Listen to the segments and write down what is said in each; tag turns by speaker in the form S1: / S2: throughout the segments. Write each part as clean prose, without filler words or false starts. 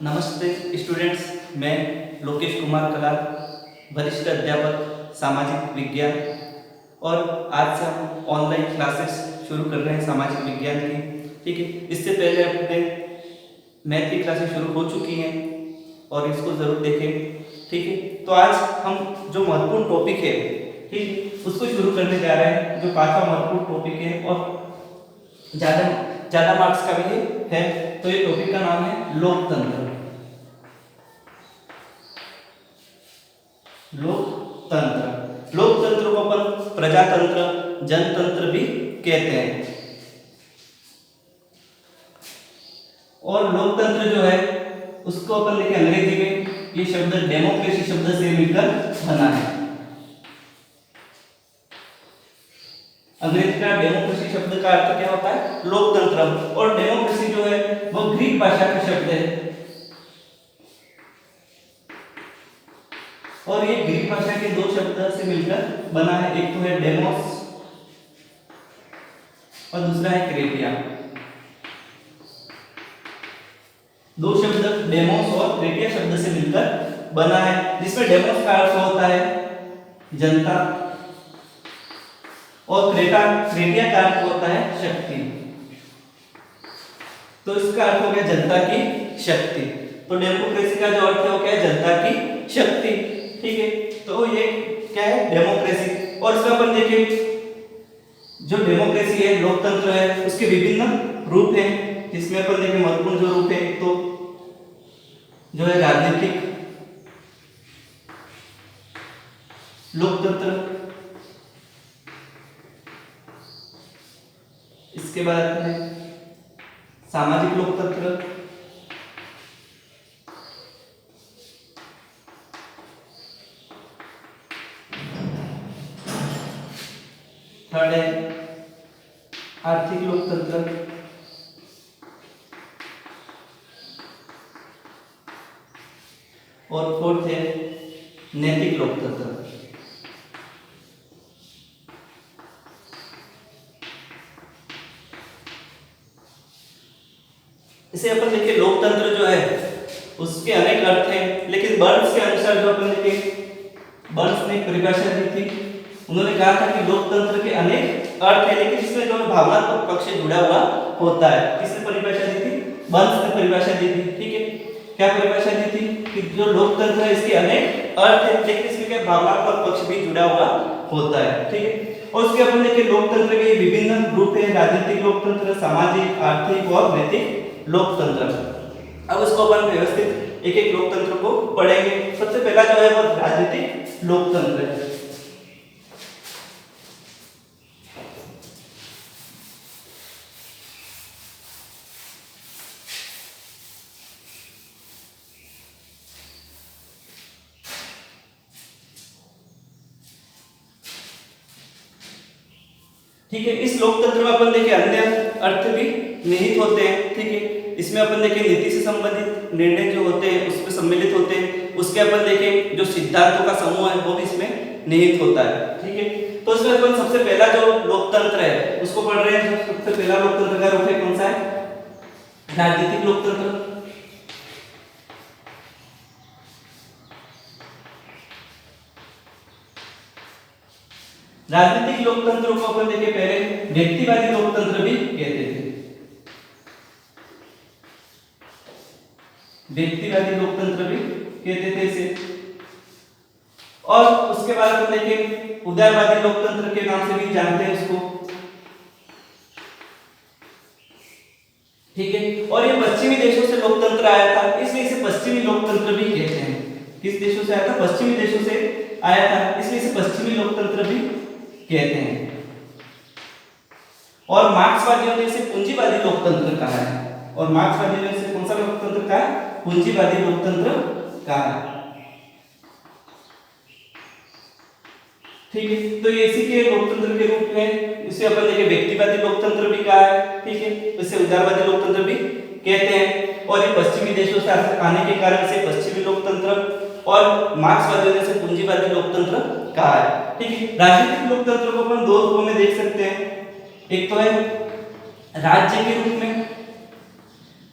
S1: नमस्ते स्टूडेंट्स, मैं लोकेश कुमार कलाल, वरिष्ठ अध्यापक सामाजिक विज्ञान। और आज से हम ऑनलाइन क्लासेस शुरू कर रहे हैं सामाजिक विज्ञान की। ठीक है, इससे पहले अपने मैथ की क्लासेस शुरू हो चुकी हैं और इसको ज़रूर देखें। ठीक है, तो आज हम जो महत्वपूर्ण टॉपिक है, ठीक है, उसको शुरू करने जा रहे हैं। जो पांचवा महत्वपूर्ण टॉपिक है और ज़्यादा मार्क्स का भी है, तो ये टॉपिक का नाम है लोकतंत्र। लोकतंत्र को अपन प्रजातंत्र, जनतंत्र भी कहते हैं। और लोकतंत्र जो है उसको अपन लिखे अंग्रेजी में, ये शब्द डेमोक्रेसी शब्द से मिलकर बना है। अंग्रेजी का डेमोक्रेसी शब्द का अर्थ क्या होता है? लोकतंत्र। और डेमोक्रेसी जो है वो ग्रीक भाषा का शब्द है और ये ग्रीक भाषा के दो शब्द से मिलकर बना है। एक तो है डेमोस और दूसरा है क्रेटिया। दो शब्द डेमोस और क्रेटिया शब्द से मिलकर बना है, जिसमें डेमोस का अर्थ होता है जनता और क्रेटिया का अर्थ होता है शक्ति। तो इसका अर्थ हो गया जनता की शक्ति। तो डेमोक्रेसी का जो अर्थ है वो क्या है? जनता की शक्ति। ठीक है, तो ये क्या है? डेमोक्रेसी। और इसमें अपन देखें जो डेमोक्रेसी है, लोकतंत्र है, उसके विभिन्न रूप हैं, जिसमें अपन देखें महत्वपूर्ण जो रूप है, एक तो जो है राजनीतिक लोकतंत्र, इसके बाद है सामाजिक लोकतंत्र, थर्ड है आर्थिक लोकतंत्र, और फोर्थ है नैतिक लोकतंत्र। इसे अपन देखिए लोकतंत्र जो है उसके अनेक अर्थ हैं, लेकिन बर्न्स के अनुसार जो अपन देखिए बर्न्स ने परिभाषा दी थी, उन्होंने कहा था कि लोकतंत्र के अनेक अर्थ है, लेकिन इसमें जो भावनात्मक पक्ष जुड़ा हुआ होता है। किसने परिभाषा दी थी? बर्न्स ने परिभाषा दी थी। ठीक है, क्या परिभाषा दी थी? कि जो लोकतंत्र है इसके अनेक अर्थ है, लेकिन इसमें क्या भावनात्मक पक्ष भी जुड़ा हुआ होता है। ठीक है, और उसके अपन देखिए लोकतंत्र के विभिन्न रूप है, राजनीतिक लोकतंत्र, सामाजिक, आर्थिक और नैतिक लोकतंत्र। अब इसको अपन व्यवस्थित एक एक लोकतंत्र को पढ़ेंगे। सबसे पहला जो है वो राजनीतिक लोकतंत्र है। ठीक है, इस लोकतंत्र में अपन देखिए अन्य अर्थ भी निहित होते हैं। ठीक है, इसमें अपन देखिए नीति से संबंधित निर्णय जो होते हैं उसमें सम्मिलित होते हैं। उसके अपन देखिए जो सिद्धांतों का समूह है वो भी इसमें निहित होता है। ठीक है, तो इसमें अपन सबसे पहला जो लोकतंत्र है उसको पढ़ रहे हैं। सबसे पहला लोकतंत्र का रूप है कौन सा है? राजनीतिक लोकतंत्र। राजनीतिक लोकतंत्र को अपन देखिए पहले व्यक्तिवादी लोकतंत्र भी कहते थे। व्यक्तिवादी लोकतंत्र भी कहते थे इसे। और उसके बाद अपन देखिए उदारवादी लोकतंत्र के नाम से भी जानते हैं उसको। ठीक है, और ये पश्चिमी देशों से लोकतंत्र आया था, इसलिए इसे पश्चिमी लोकतंत्र भी कहते हैं। किस देशों से आया था? पश्चिमी देशों से आया था, इसलिए इसे पश्चिमी लोकतंत्र भी कहते हैं। और मार्क्सवादियों ने इसे पूंजीवादी लोकतंत्र कहा है। और मार्क्सवादियों ने इसे कौन सा लोकतंत्र कहा है? पूंजीवादी लोकतंत्र कहा है। ठीक है, तो ये इसी के लोकतंत्र के रूप में इसे अपन देखिए व्यक्तिवादी लोकतंत्र भी कहा है। ठीक है, इसे उदारवादी लोकतंत्र भी कहते हैं। और ये पश्चिमी देशों से आने के कारण से पश्चिमी लोकतंत्र, और मार्क्सवादियों ने इसे पूंजीवादी लोकतंत्र कहा है। ठीक है, राजनीतिक लोकतंत्र को अपन दो रूपों में देख सकते हैं। एक तो है राज्य के रूप में,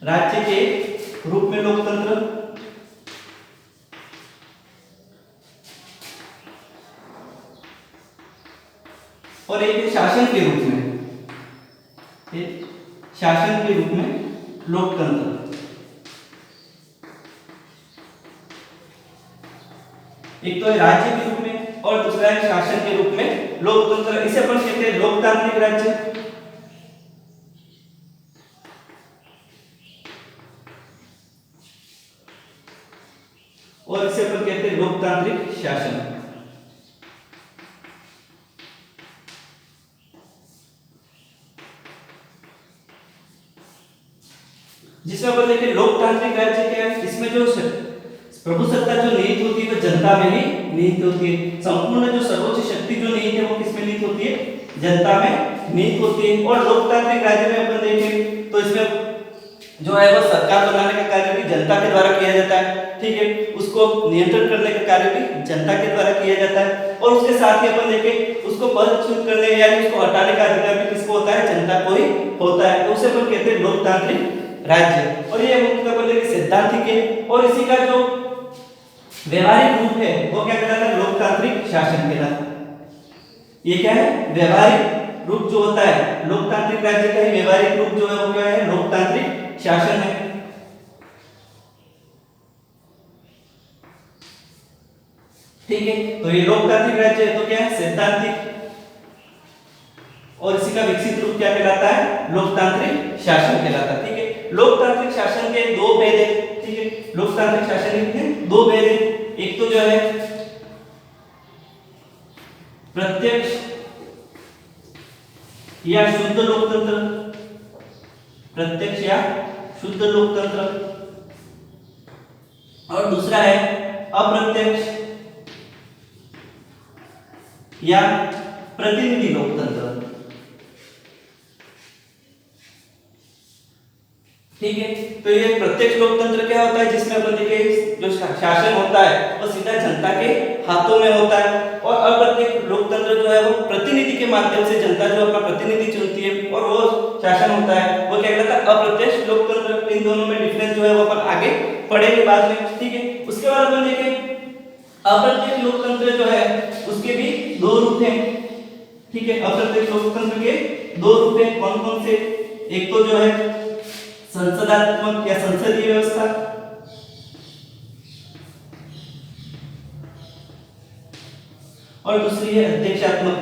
S1: राज्य के रूप में लोकतंत्र, और एक है शासन के रूप में, एक शासन के रूप में लोकतंत्र। एक तो है राज्य के रूप में और दूसरा है शासन के रूप में लोकतंत्र। इसे अपन कहते हैं लोकतांत्रिक राज्य, और इसे अपन कहते हैं लोकतांत्रिक शासन। जिसमें अपन देखें लोकतांत्रिक राज्य क्या है, इसमें जो प्रभु सत्ता जो निहित होती है वो जनता में ही निहित होती है। संपूर्ण जो सर्वोच्च शक्ति जो निहित है वो किसमें निहित होती है, जनता में निहित होती है। और लोकतांत्रिक राज्य में अपन देखें तो इसमें जो है वो सरकार बनाने का कार्य भी जनता के द्वारा किया जाता है, ठीक है, उसको नियंत्रण करने का कार्य भी जनता के द्वारा किया जाता है। और उसके साथ ही अपन देखें उसको पदच्युत करने यानी उसको हटाने का अधिकार भी किसको होता है, जनता को ही होता है। तो उसे अपन कहते हैं लोकतांत्रिक राज्य। और ये मुख्यतः अपन देखें सैद्धांतिक है, और इसी का जो व्यवहारिक रूप है वो क्या कहलाता है, लोकतांत्रिक शासन कहलाता है। ये क्या है, व्यवहारिक रूप जो होता है लोकतांत्रिक राज्य का ही व्यवहारिक रूप जो है वो क्या है, लोकतांत्रिक शासन है। ठीक है, तो ये लोकतांत्रिक राज्य है तो क्या है, सैद्धांतिक, और इसी का विकसित रूप क्या कहलाता है, लोकतांत्रिक शासन कहलाता है। ठीक है, लोकतांत्रिक शासन के दो भेद है। ठीक है, लोकतांत्रिक शासन के दो भेद है। एक तो जो है प्रत्यक्ष या शुद्ध लोकतंत्र, प्रत्यक्ष या शुद्ध लोकतंत्र, और दूसरा है अप्रत्यक्ष या प्रतिनिधि लोकतंत्र। ठीक है, तो ये प्रत्यक्ष लोकतंत्र क्या होता है, जिसमें अपन देखिए जो शासन होता है वो सीधा जनता के हाथों में होता है। और अप्रत्यक्ष लोकतंत्र जो है वो प्रतिनिधि के माध्यम से जनता जो अपना प्रतिनिधि चुनती है और वो शासन होता है, वो क्या कहलाता है, अप्रत्यक्ष लोकतंत्र। इन दोनों में डिफरेंस जो है वो अपन आगे पढ़ेंगे बाद में। ठीक है, उसके बाद अपन देखें अप्रत्यक्ष लोकतंत्र जो है उसके भी दो रूप हैं। ठीक है, अप्रत्यक्ष लोकतंत्र के दो रूप हैं, कौन कौन से, एक तो जो है संसदात्मक या संसदीय व्यवस्था, और दूसरी है अध्यक्षात्मक।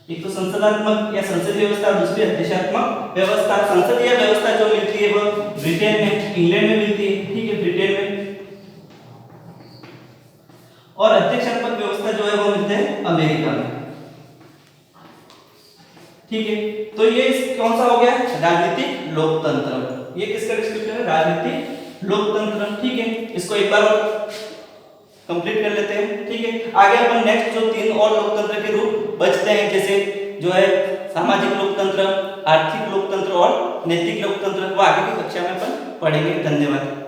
S1: एक तो संसदात्मक या संसदीय व्यवस्था, दूसरी अध्यक्षात्मक व्यवस्था। संसदीय व्यवस्था जो मिलती है वो ब्रिटेन में, इंग्लैंड में मिलती है। ठीक है, ब्रिटेन में। और अध्यक्षात्मक व्यवस्था जो है वो मिलते हैं अमेरिका में। ठीक है, तो ये कौन सा हो गया, राजनीतिक लोकतंत्र। ये किसका डिस्क्रिप्शन है, राजनीतिक लोकतंत्र। ठीक है, इसको एक बार और कंप्लीट कर लेते हैं। ठीक है, आगे अपन नेक्स्ट जो तीन और लोकतंत्र के रूप बचते हैं, जैसे जो है सामाजिक लोकतंत्र, आर्थिक लोकतंत्र और नैतिक लोकतंत्र, वो आगे की कक्षा में अपन पढ़ेंगे। धन्यवाद।